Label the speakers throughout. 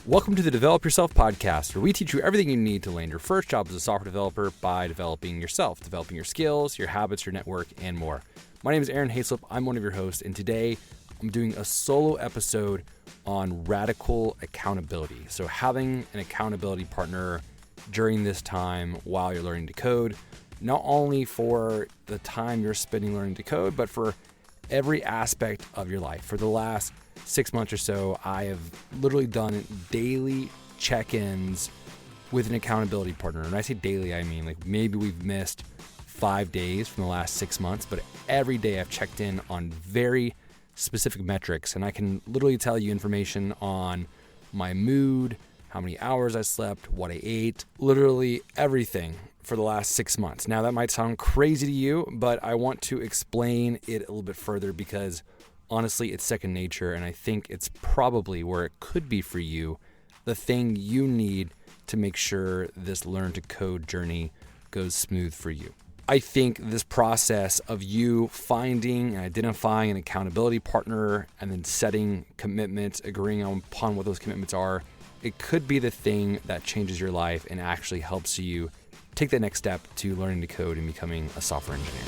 Speaker 1: Welcome to the Develop Yourself podcast, where we teach you everything you need to land your first job as a software developer by developing yourself, developing your skills, your habits, your network, and more. My name is Aaron Hayslip. I'm one of your hosts, and today I'm doing a solo episode on radical accountability. So having an accountability partner during this time while you're learning to code, not only for the time you're spending learning to code, but for every aspect of your life. For the last 6 months or so, I have literally done daily check-ins with an accountability partner. And when I say daily, I mean like maybe we've missed 5 days from the last 6 months, but every day I've checked in on very specific metrics, and I can literally tell you information on my mood, how many hours I slept, what I ate, literally everything for the last 6 months. Now that might sound crazy to you, but I want to explain it a little bit further because honestly, it's second nature, and I think it's probably where it could be for you, the thing you need to make sure this learn to code journey goes smooth for you. I think this process of you finding and identifying an accountability partner and then setting commitments, agreeing upon what those commitments are, it could be the thing that changes your life and actually helps you take that next step to learning to code and becoming a software engineer.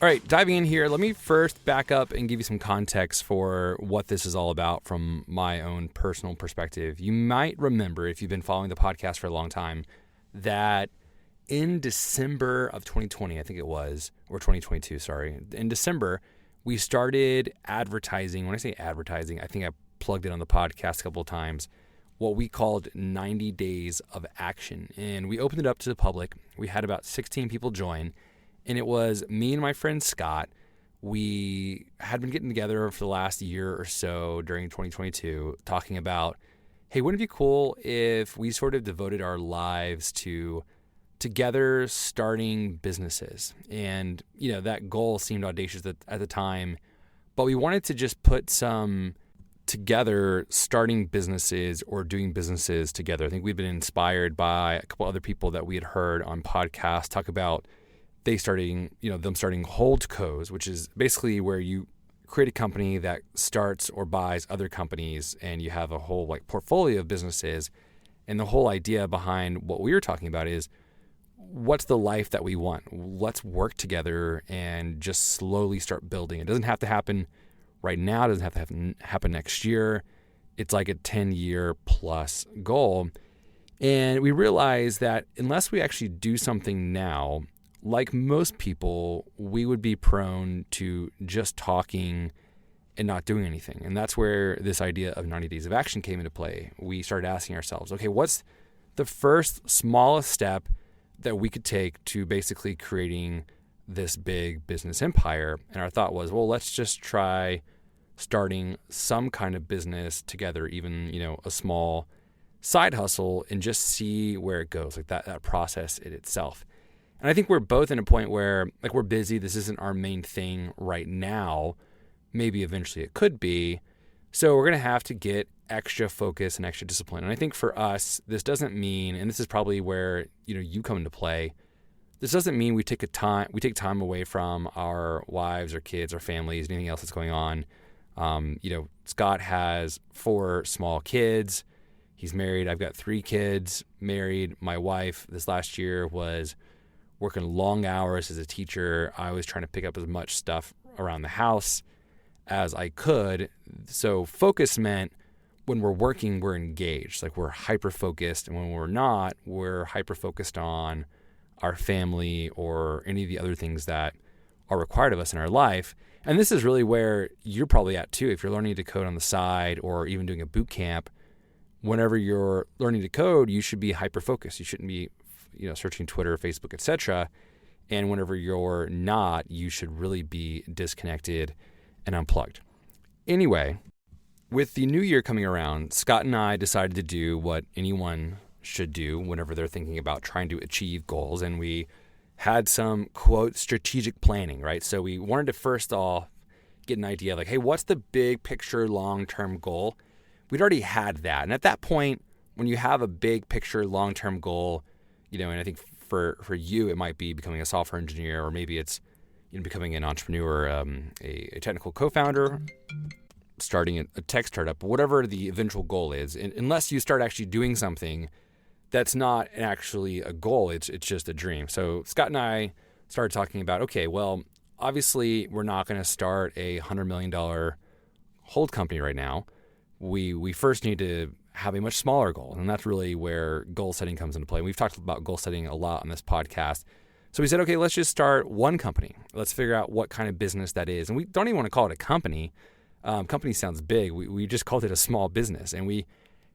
Speaker 1: All right, diving in here, let me first back up and give you some context for what this is all about from my own personal perspective. You might remember, if you've been following the podcast for a long time, that in December of 2020, I think it was, or 2022, sorry. In December, we started advertising. When I say advertising, I think I plugged it on the podcast a couple of times, what we called 90 Days of Action. And we opened it up to the public. We had about 16 people join. And it was me and my friend Scott. We had been getting together for the last year or so during 2022, talking about, hey, wouldn't it be cool if we sort of devoted our lives to together starting businesses? And, you know, that goal seemed audacious at the time, but we wanted to just put some together starting businesses or doing businesses together. I think we've been inspired by a couple other people that we had heard on podcasts talk about them starting holdcos, which is basically where you create a company that starts or buys other companies and you have a whole like portfolio of businesses. And the whole idea behind what we were talking about is, what's the life that we want? Let's work together and just slowly start building. It doesn't have to happen right now. It doesn't have to happen next year. It's like a 10-year plus goal. And we realize that unless we actually do something now, like most people, we would be prone to just talking and not doing anything. And that's where this idea of 90 Days of Action came into play. We started asking ourselves, okay, what's the first smallest step that we could take to basically creating this big business empire? And our thought was, well, let's just try starting some kind of business together, even, a small side hustle, and just see where it goes, like that process in itself. And I think we're both in a point where like we're busy. This isn't our main thing right now. Maybe eventually it could be. So we're going to have to get extra focus and extra discipline. And I think for us, this doesn't mean, and this is probably where, you come into play. This doesn't mean we take time away from our wives or kids or families, anything else that's going on. Scott has 4 small kids. He's married. I've got 3 kids, married. My wife this last year was working long hours as a teacher. I was trying to pick up as much stuff around the house as I could. So focus meant when we're working, we're engaged, like we're hyper-focused. And when we're not, we're hyper-focused on our family or any of the other things that are required of us in our life. And this is really where you're probably at too. If you're learning to code on the side or even doing a boot camp, whenever you're learning to code, you should be hyper-focused. You shouldn't be searching Twitter, Facebook, etc. And whenever you're not, you should really be disconnected and unplugged. Anyway, with the new year coming around, Scott and I decided to do what anyone should do whenever they're thinking about trying to achieve goals. And we had some, quote, strategic planning, right? So we wanted to first off get an idea like, hey, what's the big picture long-term goal? We'd already had that. And at that point, when you have a big picture long-term goal, and I think for you, it might be becoming a software engineer, or maybe it's becoming an entrepreneur, a technical co-founder. starting a tech startup, whatever the eventual goal is, unless you start actually doing something that's not actually a goal, it's just a dream. So Scott and I started talking about, okay, well, obviously we're not going to start a $100 million hold company right now. We first need to have a much smaller goal, and that's really where goal setting comes into play. We've talked about goal setting a lot on this podcast. So we said, okay, let's just start one company. Let's figure out what kind of business that is. And we don't even want to call it a company. Company sounds big. We just called it a small business. And we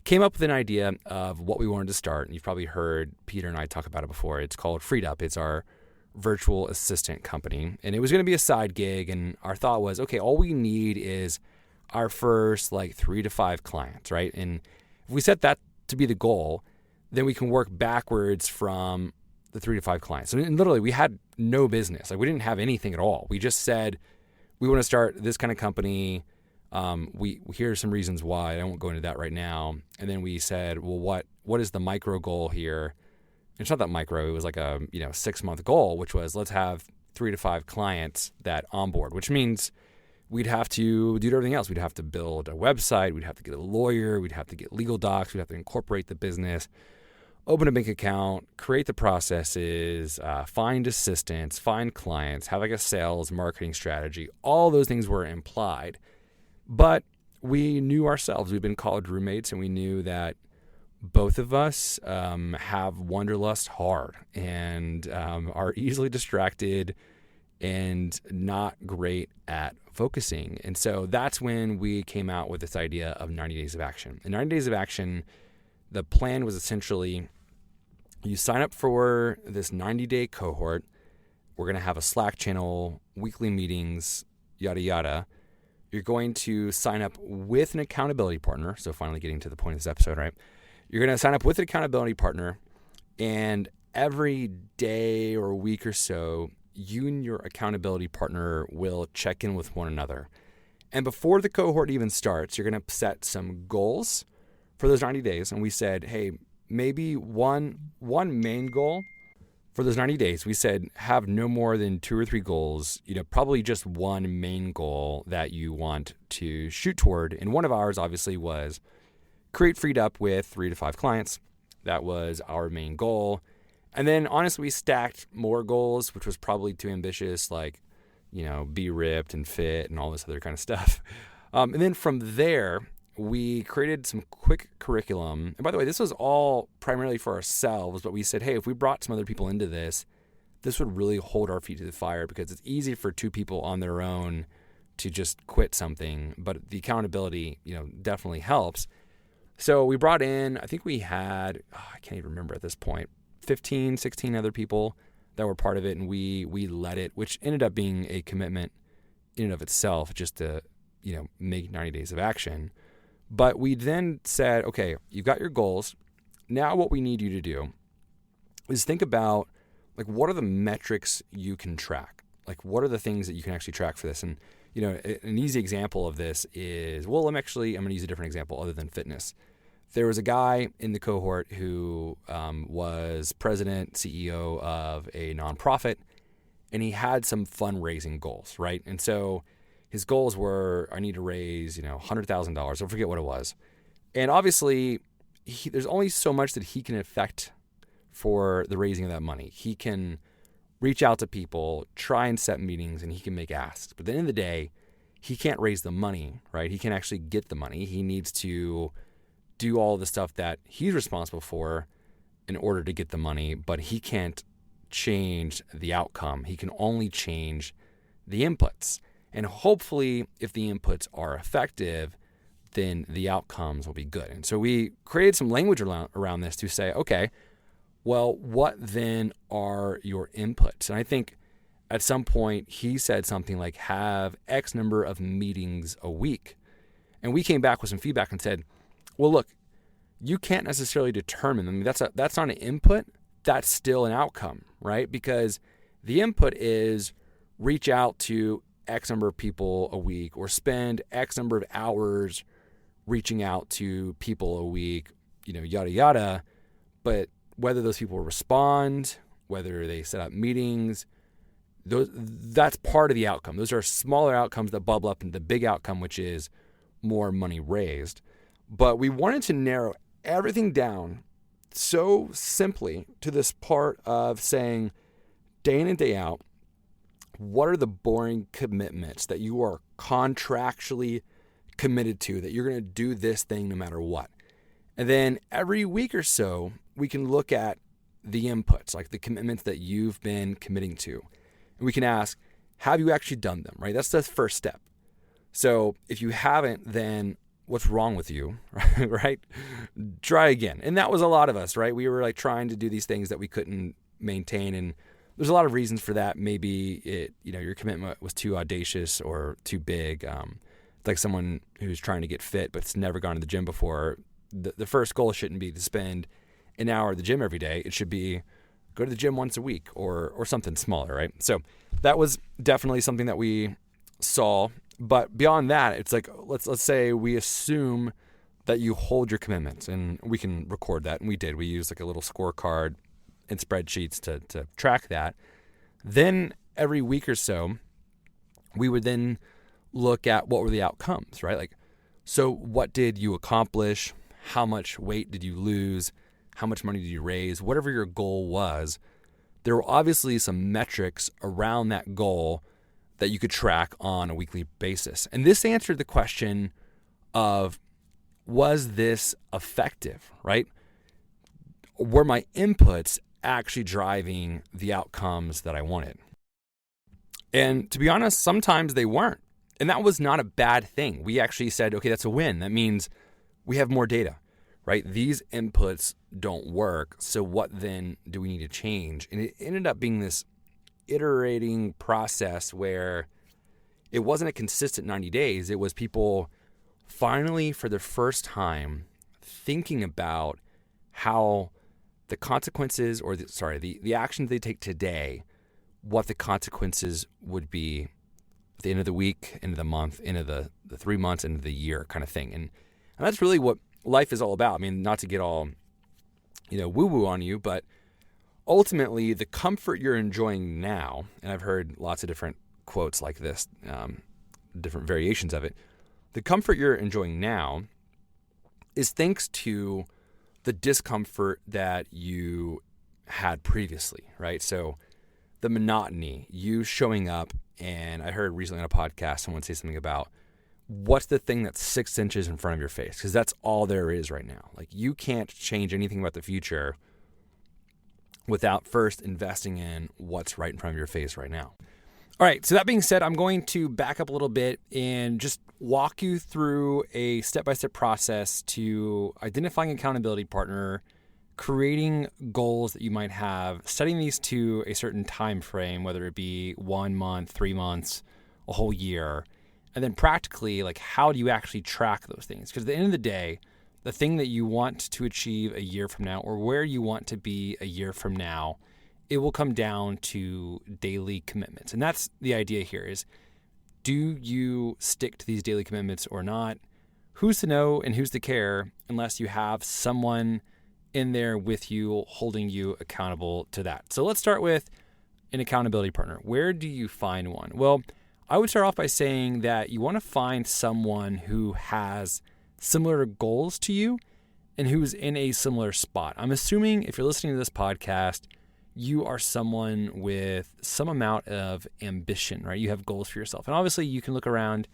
Speaker 1: came up with an idea of what we wanted to start. And you've probably heard Peter and I talk about it before. It's called Freed Up. It's our virtual assistant company. And it was going to be a side gig. And our thought was, okay, all we need is our first 3 to 5 clients, right? And if we set that to be the goal, then we can work backwards from the 3 to 5 clients. And literally, we had no business. We didn't have anything at all. We just said, we want to start this kind of company. Here are some reasons why. I won't go into that right now. And then we said, well, what is the micro goal here? It's not that micro. It was like a 6-month goal, which was let's have 3 to 5 clients that onboard, which means we'd have to do everything else. We'd have to build a website. We'd have to get a lawyer. We'd have to get legal docs. We'd have to incorporate the business, open a bank account, create the processes, find assistants, find clients, have a sales marketing strategy. All those things were implied. But we knew ourselves. We've been college roommates, and we knew that both of us have wanderlust hard and are easily distracted and not great at focusing. And so that's when we came out with this idea of 90 Days of Action. In 90 Days of Action, the plan was essentially you sign up for this 90-day cohort. We're going to have a Slack channel, weekly meetings, yada, yada. You're going to sign up with an accountability partner. So finally getting to the point of this episode, right? You're going to sign up with an accountability partner, and every day or week or so, you and your accountability partner will check in with one another. And before the cohort even starts, you're going to set some goals for those 90 days. And we said, hey, maybe one main goal for those 90 days. We said have no more than 2 or 3 goals, probably just one main goal that you want to shoot toward. And one of ours obviously was create Freed Up with 3 to 5 clients. That was our main goal. And then honestly, we stacked more goals, which was probably too ambitious, be ripped and fit and all this other kind of stuff. And then from there, we created some quick curriculum. And by the way, this was all primarily for ourselves, but we said, hey, if we brought some other people into this would really hold our feet to the fire, because it's easy for 2 people on their own to just quit something, but the accountability, definitely helps. So we brought in, I think we had, I can't even remember at this point, 15, 16 other people that were part of it, and we led it, which ended up being a commitment in and of itself just to, make 90 Days of Action. But we then said, okay, you've got your goals. Now what we need you to do is think about, what are the metrics you can track? What are the things that you can actually track for this? And, an easy example of this is, well, I'm going to use a different example other than fitness. There was a guy in the cohort who was president, CEO of a nonprofit, and he had some fundraising goals, right? And so his goals were, I need to raise, $100,000. I forget what it was. And obviously, there's only so much that he can affect for the raising of that money. He can reach out to people, try and set meetings, and he can make asks. But at the end of the day, he can't raise the money, right? He can't actually get the money. He needs to do all the stuff that he's responsible for in order to get the money, but he can't change the outcome. He can only change the inputs. And hopefully, if the inputs are effective, then the outcomes will be good. And so we created some language around this to say, okay, well, what then are your inputs? And I think at some point he said something like have X number of meetings a week. And we came back with some feedback and said, well, look, you can't necessarily determine, that's not an input, that's still an outcome, right? Because the input is reach out to X number of people a week or spend X number of hours reaching out to people a week, yada, yada. But whether those people respond, whether they set up meetings, that's part of the outcome. Those are smaller outcomes that bubble up into the big outcome, which is more money raised. But we wanted to narrow everything down so simply to this part of saying, day in and day out, what are the boring commitments that you are contractually committed to, that you're going to do this thing no matter what? And then every week or so, we can look at the inputs, like the commitments that you've been committing to. And we can ask, have you actually done them, right? That's the first step. So if you haven't, then what's wrong with you, right? Try again. And that was a lot of us, right? We were like trying to do these things that we couldn't maintain. And there's a lot of reasons for that. Maybe your commitment was too audacious or too big. It's like someone who's trying to get fit but's never gone to the gym before. The first goal shouldn't be to spend an hour at the gym every day. It should be go to the gym once a week or something smaller, right? So that was definitely something that we saw. But beyond that, it's like, let's say we assume that you hold your commitments, and we can record that. And we did. We used like a little scorecard and spreadsheets to track that. Then every week or so, we would then look at what were the outcomes, right? Like, so what did you accomplish? How much weight did you lose? How much money did you raise? Whatever your goal was, there were obviously some metrics around that goal that you could track on a weekly basis. And this answered the question of, was this effective, right? Were my inputs actually driving the outcomes that I wanted? And to be honest, sometimes they weren't. And that was not a bad thing. We actually said, okay, that's a win. That means we have more data, right? These inputs don't work. So what then do we need to change? And it ended up being this iterating process where it wasn't a consistent 90 days. It was people finally, for the first time, thinking about how the consequences or the actions they take today, what the consequences would be at the end of the week, end of the month, end of the 3 months, end of the year kind of thing. And that's really what life is all about. I mean, not to get all, woo-woo on you, but ultimately the comfort you're enjoying now, and I've heard lots of different quotes like this, different variations of it. The comfort you're enjoying now is thanks to the discomfort that you had previously, right? So the monotony, you showing up, and I heard recently on a podcast someone say something about what's the thing that's 6 inches in front of your face? Because that's all there is right now. Like, you can't change anything about the future without first investing in what's right in front of your face right now. All right, so that being said, I'm going to back up a little bit and just walk you through a step-by-step process to identifying an accountability partner, creating goals that you might have, setting these to a certain time frame, whether it be 1 month, 3 months, a whole year, and then practically, like, how do you actually track those things? Because at the end of the day, the thing that you want to achieve a year from now, or where you want to be a year from now, it will come down to daily commitments. And that's the idea here is, do you stick to these daily commitments or not? Who's to know and who's to care unless you have someone in there with you, holding you accountable to that. So let's start with an accountability partner. Where do you find one? Well, I would start off by saying that you want to find someone who has similar goals to you and who's in a similar spot. I'm assuming if you're listening to this podcast, you are someone with some amount of ambition, right? You have goals for yourself. And obviously you can look around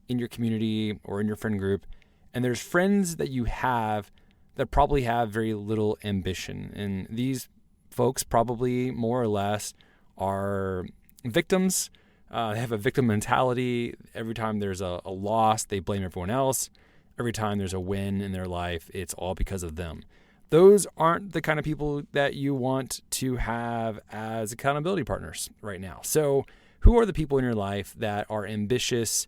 Speaker 1: in your community or in your friend group, and there's friends that you have that probably have very little ambition. And these folks probably more or less are victims. They have a victim mentality. Every time there's a loss, they blame everyone else. Every time there's a win in their life, it's all because of them. Those aren't the kind of people that you want to have as accountability partners right now. So who are the people in your life that are ambitious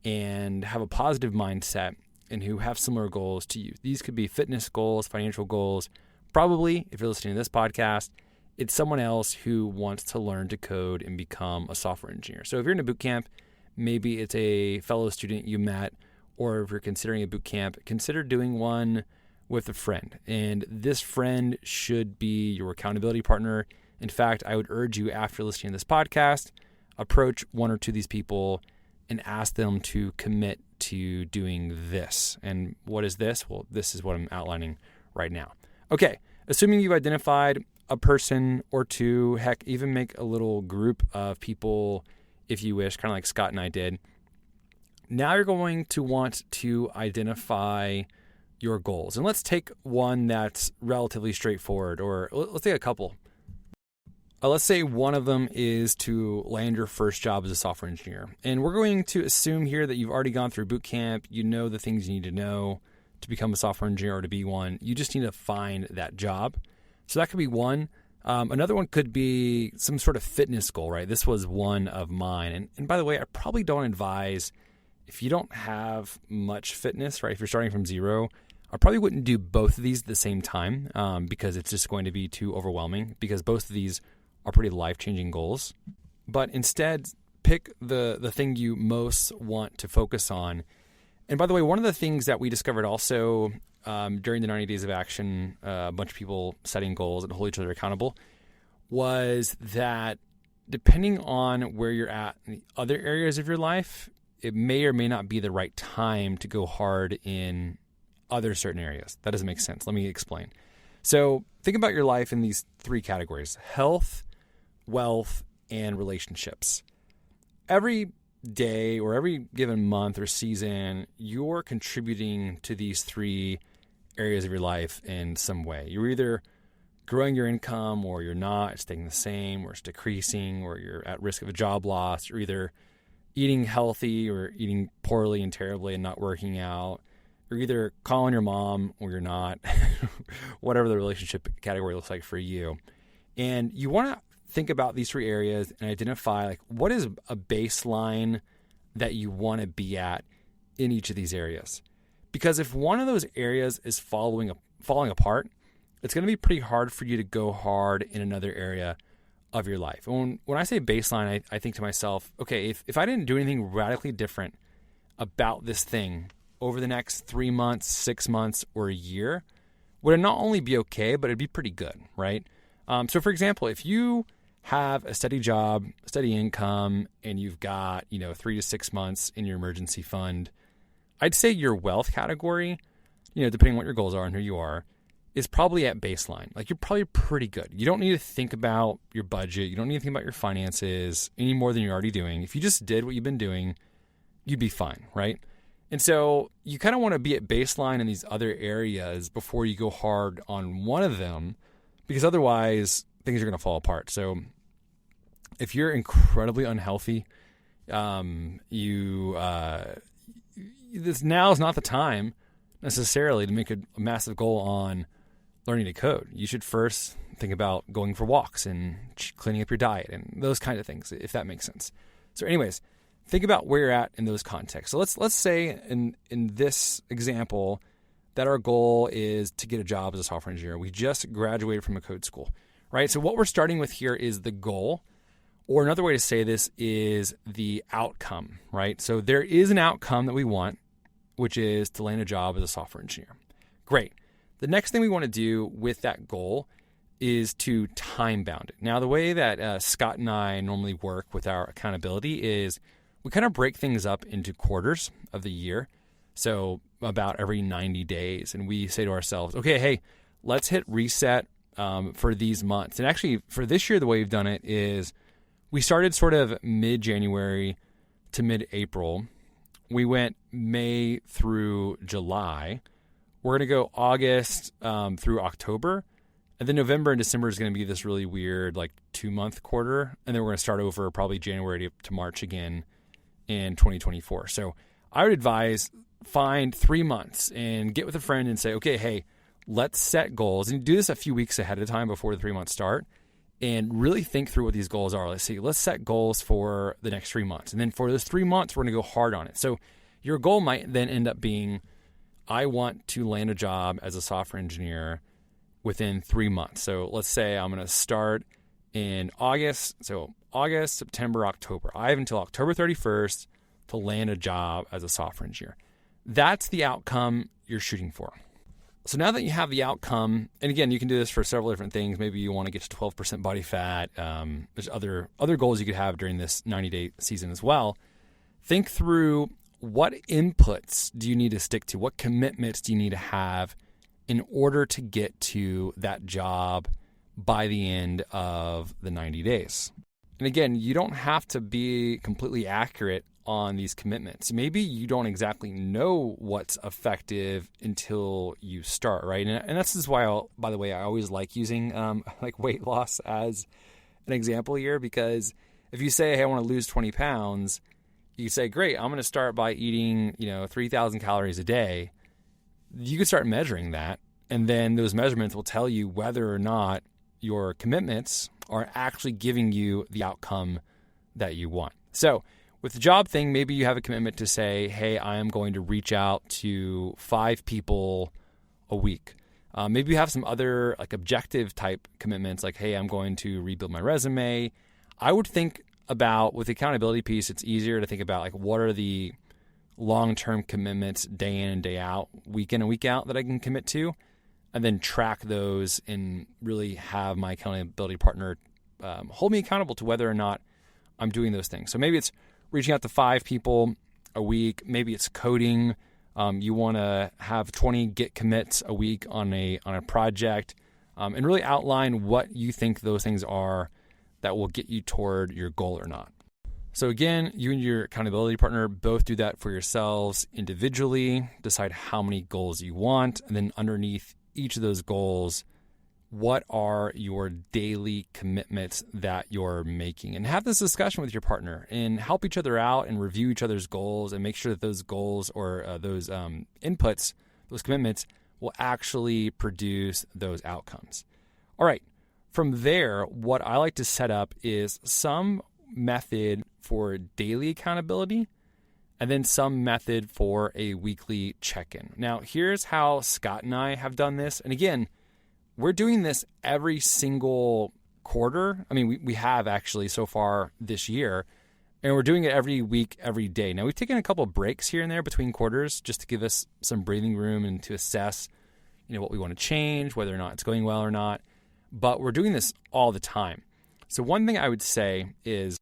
Speaker 1: and have a positive mindset and who have similar goals to you? These could be fitness goals, financial goals. Probably, if you're listening to this podcast, it's someone else who wants to learn to code and become a software engineer. So if you're in a boot camp, maybe it's a fellow student you met, or if you're considering a boot camp, consider doing one with a friend. And this friend should be your accountability partner. In fact, I would urge you, after listening to this podcast, approach one or two of these people and ask them to commit to doing this. And what is this? Well, this is what I'm outlining right now. Okay, assuming you've identified a person or two, heck, even make a little group of people if you wish, kind of like Scott and I did. Now you're going to want to identify your goals. And let's take one that's relatively straightforward, or let's take a couple. Let's say one of them is to land your first job as a software engineer. And we're going to assume here that you've already gone through boot camp. You know the things you need to know to become a software engineer or to be one. You just need to find that job. So that could be one. Another one could be some sort of fitness goal, right? This was one of mine. And by the way, I probably don't advise, if you don't have much fitness, right? If you're starting from zero, I probably wouldn't do both of these at the same time because it's just going to be too overwhelming, because both of these are pretty life-changing goals. But instead, pick the thing you most want to focus on. And by the way, one of the things that we discovered also during the 90 Days of Action, a bunch of people setting goals and hold each other accountable, was that depending on where you're at in the other areas of your life, it may or may not be the right time to go hard in other certain areas. That doesn't make sense. Let me explain. So think about your life in these three categories: health, wealth, and relationships. Every day or every given month or season, you're contributing to these three areas of your life in some way. You're either growing your income, or you're not, it's staying the same, or it's decreasing, or you're at risk of a job loss. You're either eating healthy or eating poorly and terribly and not working out. You're either calling your mom or you're not, whatever the relationship category looks like for you. And you want to think about these three areas and identify, like, what is a baseline that you want to be at in each of these areas. Because if one of those areas is falling apart, it's going to be pretty hard for you to go hard in another area of your life. And when I say baseline, I think to myself, okay, if I didn't do anything radically different about this thing over the next 3 months, 6 months, or a year, would it not only be okay, but it'd be pretty good, right? So for example, if you have a steady job, steady income, and you've got, 3 to 6 months in your emergency fund, I'd say your wealth category, depending on what your goals are and who you are, is probably at baseline. Like, you're probably pretty good. You don't need to think about your budget. You don't need to think about your finances any more than you're already doing. If you just did what you've been doing, you'd be fine, right? And so you kind of want to be at baseline in these other areas before you go hard on one of them, because otherwise things are going to fall apart. So if you're incredibly unhealthy, now is not the time necessarily to make a massive goal on learning to code. You should first think about going for walks and cleaning up your diet and those kind of things, if that makes sense. So anyways, think about where you're at in those contexts. So let's say in this example that our goal is to get a job as a software engineer. We just graduated from a code school, right? So what we're starting with here is the goal, or another way to say this is the outcome, right? So there is an outcome that we want, which is to land a job as a software engineer. Great. The next thing we want to do with that goal is to time bound it. Now, the way that Scott and I normally work with our accountability is we kind of break things up into quarters of the year. So about every 90 days. And we say to ourselves, okay, hey, let's hit reset for these months. And actually for this year, the way we've done it is we started sort of mid-January to mid-April. We went May through July. We're going to go August through October. And then November and December is going to be this really weird 2-month quarter. And then we're going to start over probably January to March again in 2024. So I would advise find 3 months and get with a friend and say, okay, hey, let's set goals. And do this a few weeks ahead of time before the 3 months start and really think through what these goals are. Let's set goals for the next 3 months. And then for those 3 months, we're going to go hard on it. So your goal might then end up being, I want to land a job as a software engineer within 3 months. So let's say I'm going to start in August. So August, September, October. I have until October 31st to land a job as a software engineer. That's the outcome you're shooting for. So now that you have the outcome, and again, you can do this for several different things. Maybe you want to get to 12% body fat. There's other goals you could have during this 90-day season as well. Think through what inputs do you need to stick to? What commitments do you need to have in order to get to that job by the end of the 90 days? And again, you don't have to be completely accurate on these commitments. Maybe you don't exactly know what's effective until you start, right? And this is why, by the way, I always like using like weight loss as an example here, because if you say, hey, I want to lose 20 pounds, you say, great, I'm going to start by eating, 3,000 calories a day. You can start measuring that, and then those measurements will tell you whether or not your commitments are actually giving you the outcome that you want. So with the job thing, maybe you have a commitment to say, hey, I am going to reach out to 5 people a week. Maybe you have some other like objective type commitments, like, hey, I'm going to rebuild my resume. I would think about, with the accountability piece, it's easier to think about like, what are the long-term commitments day in and day out, week in and week out, that I can commit to, and then track those and really have my accountability partner hold me accountable to whether or not I'm doing those things. So maybe it's reaching out to 5 people a week. Maybe it's coding. You want to have 20 Git commits a week on a project, and really outline what you think those things are that will get you toward your goal or not. So again, you and your accountability partner both do that for yourselves individually, decide how many goals you want, and then underneath each of those goals, what are your daily commitments that you're making? And have this discussion with your partner and help each other out and review each other's goals and make sure that those goals or those inputs, those commitments, will actually produce those outcomes. All right. From there, what I like to set up is some method for daily accountability and then some method for a weekly check-in. Now, here's how Scott and I have done this. And again, we're doing this every single quarter. I mean, we have actually so far this year, and we're doing it every week, every day. Now, we've taken a couple of breaks here and there between quarters just to give us some breathing room and to assess, what we want to change, whether or not it's going well or not. But we're doing this all the time. So one thing I would say is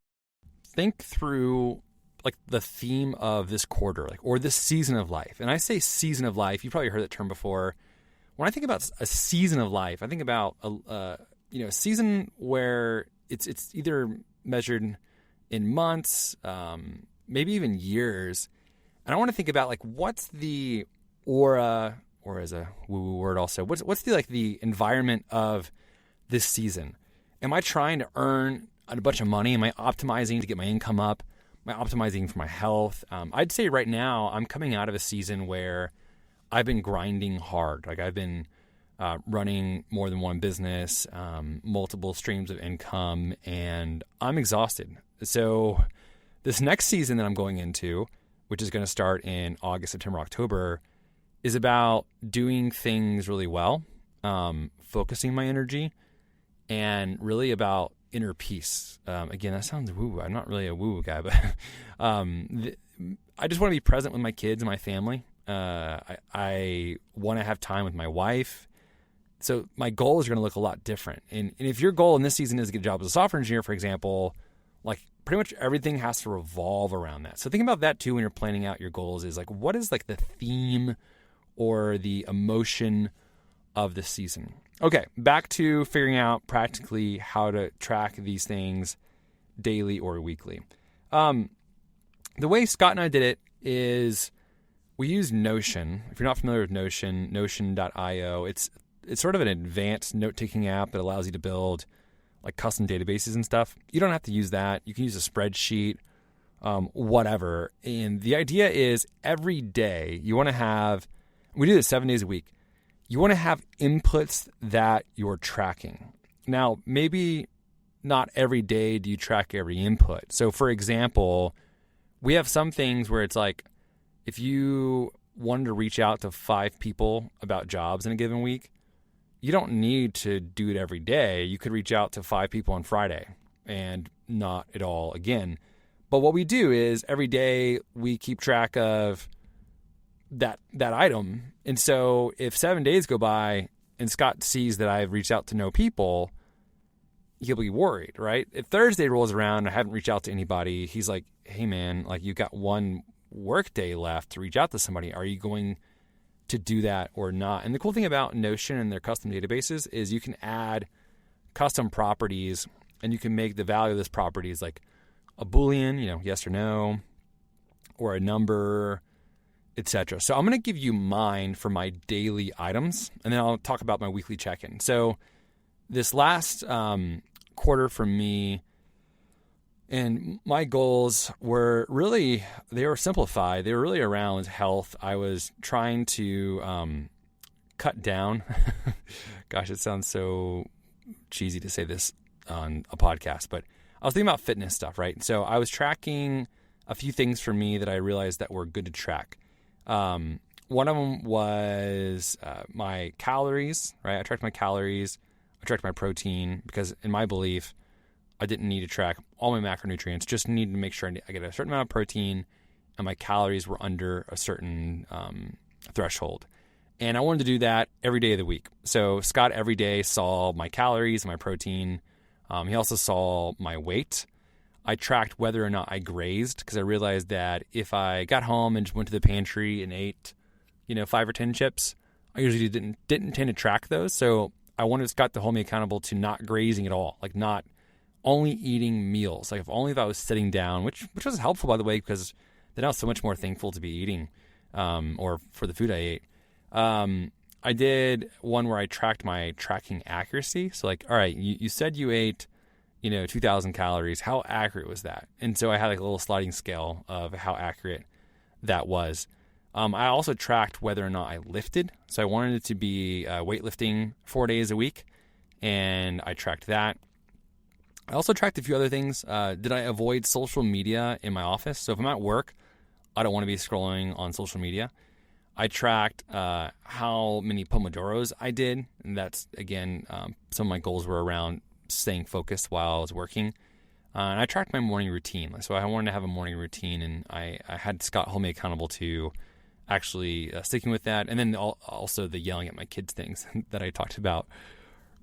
Speaker 1: think through like the theme of this quarter, or this season of life. And I say season of life, you've probably heard that term before. When I think about a season of life, I think about a season where it's either measured in months, maybe even years. And I want to think about like, what's the aura, or as a woo-woo word also, what's the environment of this season? Am I trying to earn a bunch of money? Am I optimizing to get my income up? Am I optimizing for my health? I'd say right now I'm coming out of a season where I've been grinding hard. Like I've been running more than one business, multiple streams of income, and I'm exhausted. So this next season that I'm going into, which is going to start in August, September, October, is about doing things really well, focusing my energy, and really about inner peace. Again, that sounds woo. I'm not really a woo guy, but I just want to be present with my kids and my family. I want to have time with my wife. So my goals are going to look a lot different. And if your goal in this season is to get a job as a software engineer, for example, like pretty much everything has to revolve around that. So think about that too when you're planning out your goals, is like, what is like the theme or the emotion of the season? Okay, back to figuring out practically how to track these things daily or weekly. The way Scott and I did it is we use Notion. If you're not familiar with Notion, Notion.io, it's sort of an advanced note-taking app that allows you to build like custom databases and stuff. You don't have to use that. You can use a spreadsheet, whatever. And the idea is every day you want to have, we do this 7 days a week, you want to have inputs that you're tracking. Now, maybe not every day do you track every input. So for example, we have some things where it's like, if you wanted to reach out to 5 people about jobs in a given week, you don't need to do it every day. You could reach out to 5 people on Friday and not at all again. But what we do is every day we keep track of that item. And so if 7 days go by and Scott sees that I've reached out to no people, he'll be worried, right? If Thursday rolls around and I haven't reached out to anybody, he's like, hey man, like you got one work day left to reach out to somebody. Are you going to do that or not? And the cool thing about Notion and their custom databases is you can add custom properties, and you can make the value of this property is like a Boolean, yes or no, or a number, etc. So I'm going to give you mine for my daily items, and then I'll talk about my weekly check-in. So this last quarter for me, and my goals were really, they were simplified. They were really around health. I was trying to cut down. Gosh, it sounds so cheesy to say this on a podcast, but I was thinking about fitness stuff, right? So I was tracking a few things for me that I realized that were good to track. One of them was my calories, right? I tracked my calories. I tracked my protein because in my belief, I didn't need to track all my macronutrients, just needed to make sure I get a certain amount of protein and my calories were under a certain threshold. And I wanted to do that every day of the week. So Scott every day saw my calories and my protein. He also saw my weight. I tracked whether or not I grazed because I realized that if I got home and just went to the pantry and ate, 5 or 10 chips, I usually didn't tend to track those. So I wanted Scott to hold me accountable to not grazing at all, like not only eating meals. Like if I was sitting down, which was helpful, by the way, because then I was so much more thankful to be eating or for the food I ate. I did one where I tracked my tracking accuracy. So like, all right, you said you ate, 2,000 calories. How accurate was that? And so I had like a little sliding scale of how accurate that was. I also tracked whether or not I lifted. So I wanted it to be weightlifting 4 days a week, and I tracked that. I also tracked a few other things. Did I avoid social media in my office? So if I'm at work, I don't want to be scrolling on social media. I tracked how many Pomodoros I did. And that's, again, some of my goals were around staying focused while I was working. And I tracked my morning routine. So I wanted to have a morning routine, and I had Scott hold me accountable to actually sticking with that. And then also the yelling at my kids things that I talked about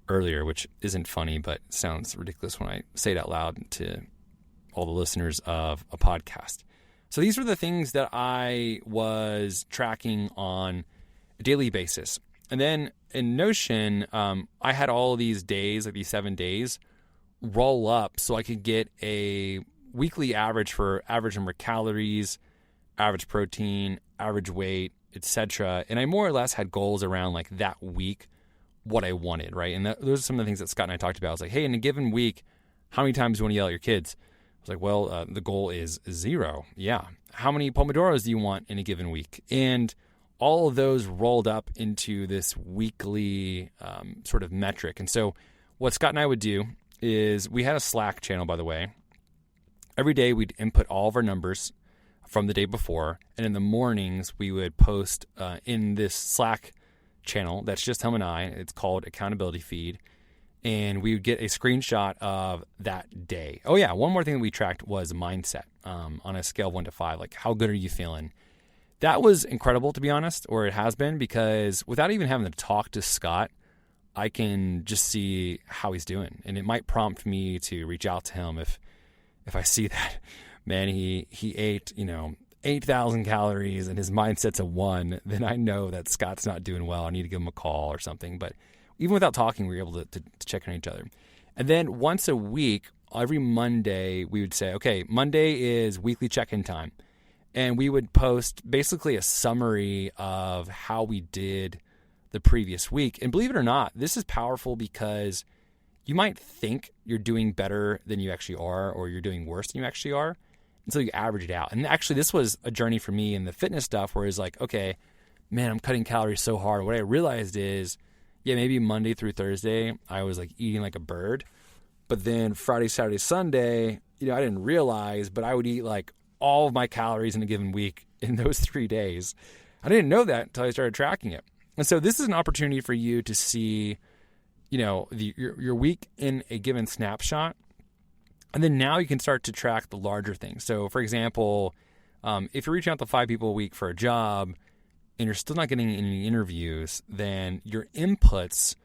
Speaker 1: earlier, which isn't funny, but sounds ridiculous when I say it out loud to all the listeners of a podcast. So these were the things that I was tracking on a daily basis. And then in Notion, I had all of these days, like these 7 days, roll up so I could get a weekly average for average number of calories, average protein, average weight, etc. And I more or less had goals around like that week, what I wanted, right? And those are some of the things that Scott and I talked about. I was like, hey, in a given week, how many times do you want to yell at your kids? I was like, well, the goal is 0. Yeah. How many Pomodoros do you want in a given week? And all of those rolled up into this weekly sort of metric. And so what Scott and I would do is we had a Slack channel, by the way. Every day we'd input all of our numbers from the day before. And in the mornings, we would post in this Slack channel that's just him and I. It's called Accountability Feed. And we would get a screenshot of that day. Oh yeah, one more thing that we tracked was mindset on a scale of 1 to 5. Like, how good are you feeling? That was incredible, to be honest, or it has been, because without even having to talk to Scott, I can just see how he's doing. And it might prompt me to reach out to him if I see that, man, he ate, 8,000 calories and his mindset's a 1, then I know that Scott's not doing well. I need to give him a call or something. But even without talking, we were able to check on each other. And then once a week, every Monday, we would say, okay, Monday is weekly check-in time. And we would post basically a summary of how we did the previous week. And believe it or not, this is powerful because you might think you're doing better than you actually are, or you're doing worse than you actually are, until you average it out. And actually, this was a journey for me in the fitness stuff where it's like, okay, man, I'm cutting calories so hard. What I realized is, yeah, maybe Monday through Thursday, I was like eating like a bird. But then Friday, Saturday, Sunday, I didn't realize, but I would eat like all of my calories in a given week in those 3 days. I didn't know that until I started tracking it. And so this is an opportunity for you to see, your week in a given snapshot. And then now you can start to track the larger things. So for example, if you're reaching out to 5 people a week for a job and you're still not getting any interviews, then your inputs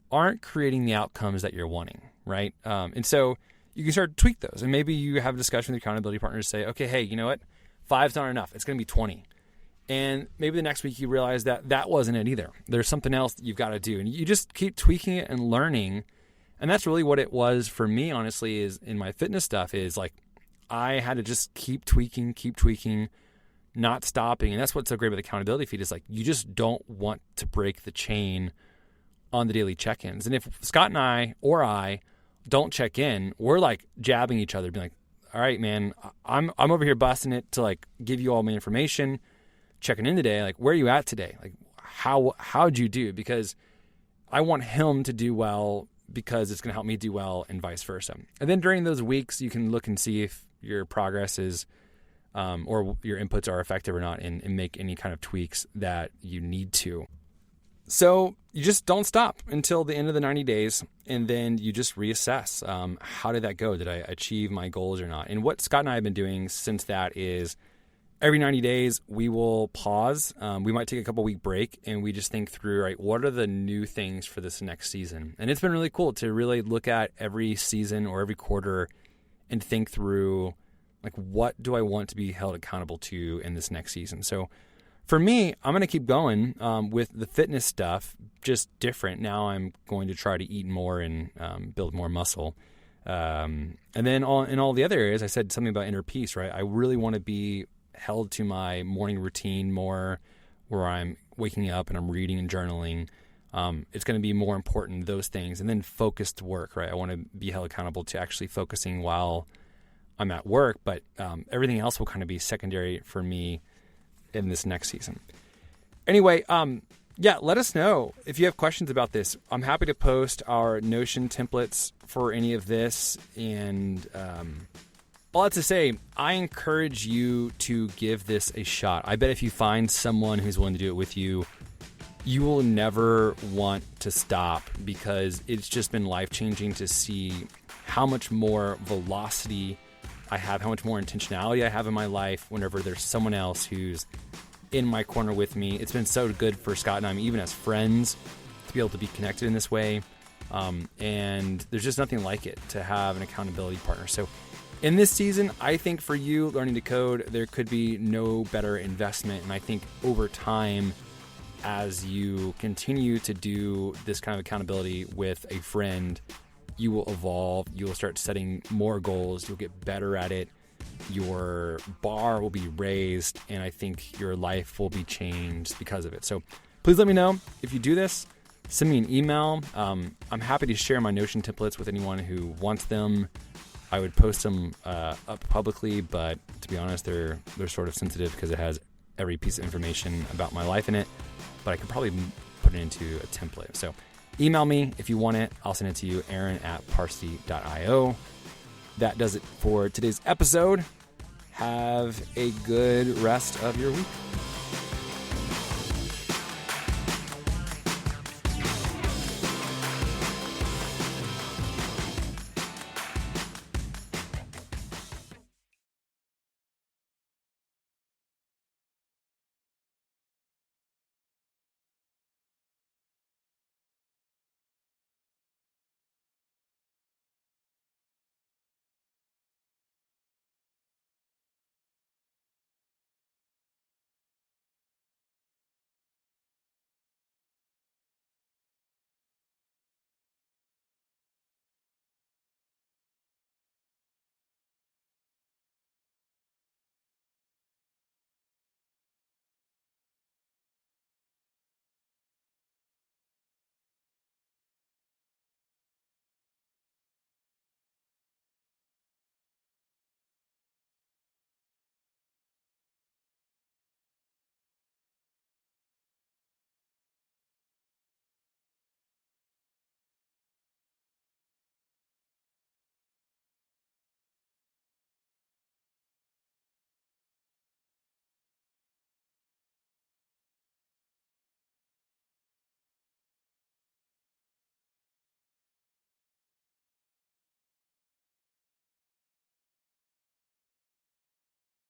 Speaker 1: aren't creating the outcomes that you're wanting, right? And so you can start to tweak those. And maybe you have a discussion with your accountability partners, say, okay, hey, you know what? 5's not enough. It's going to be 20. And maybe the next week you realize that that wasn't it either. There's something else that you've got to do. And you just keep tweaking it and learning. And that's really what it was for me, honestly, is in my fitness stuff is like I had to just keep tweaking, not stopping. And that's what's so great about the accountability feed is like you just don't want to break the chain on the daily check-ins. And if Scott and I don't check in, we're like jabbing each other, being like, all right, man, I'm over here busting it to like give you all my information, checking in today. Like, where are you at today? Like, how'd you do? Because I want him to do well because it's going to help me do well and vice versa. And then during those weeks, you can look and see if your progress is, or your inputs are effective or not and make any kind of tweaks that you need to. So you just don't stop until the end of the 90 days, and then you just reassess. How did that go? Did I achieve my goals or not? And what Scott and I have been doing since that is every 90 days, we will pause. We might take a couple week break, and we just think through, right, what are the new things for this next season? And it's been really cool to really look at every season or every quarter and think through, like, what do I want to be held accountable to in this next season? So for me, I'm going to keep going with the fitness stuff, just different. Now I'm going to try to eat more and build more muscle. And then in all the other areas, I said something about inner peace, right? I really want to be held to my morning routine more, where I'm waking up and I'm reading and journaling. It's going to be more important, those things. And then focused work, right? I want to be held accountable to actually focusing while I'm at work, but everything else will kind of be secondary for me in this next season. Anyway, let us know if you have questions about this. I'm happy to post our Notion templates for any of this. And all that to say, I encourage you to give this a shot. I bet if you find someone who's willing to do it with you, you will never want to stop, because it's just been life-changing to see how much more velocity I have, how much more intentionality I have in my life whenever there's someone else who's in my corner with me. It's been so good for Scott and I, even as friends, to be able to be connected in this way. And there's just nothing like it to have an accountability partner. So in this season, I think for you learning to code, there could be no better investment. And I think over time, as you continue to do this kind of accountability with a friend, you will evolve. You will start setting more goals. You'll get better at it. Your bar will be raised, and I think your life will be changed because of it. So please let me know if you do this. Send me an email. I'm happy to share my Notion templates with anyone who wants them. I would post them up publicly, but to be honest, they're sort of sensitive because it has every piece of information about my life in it. But I could probably put it into a template. So email me if you want it. I'll send it to you, aaron@parsity.io. That does it for today's episode. Have a good rest of your week.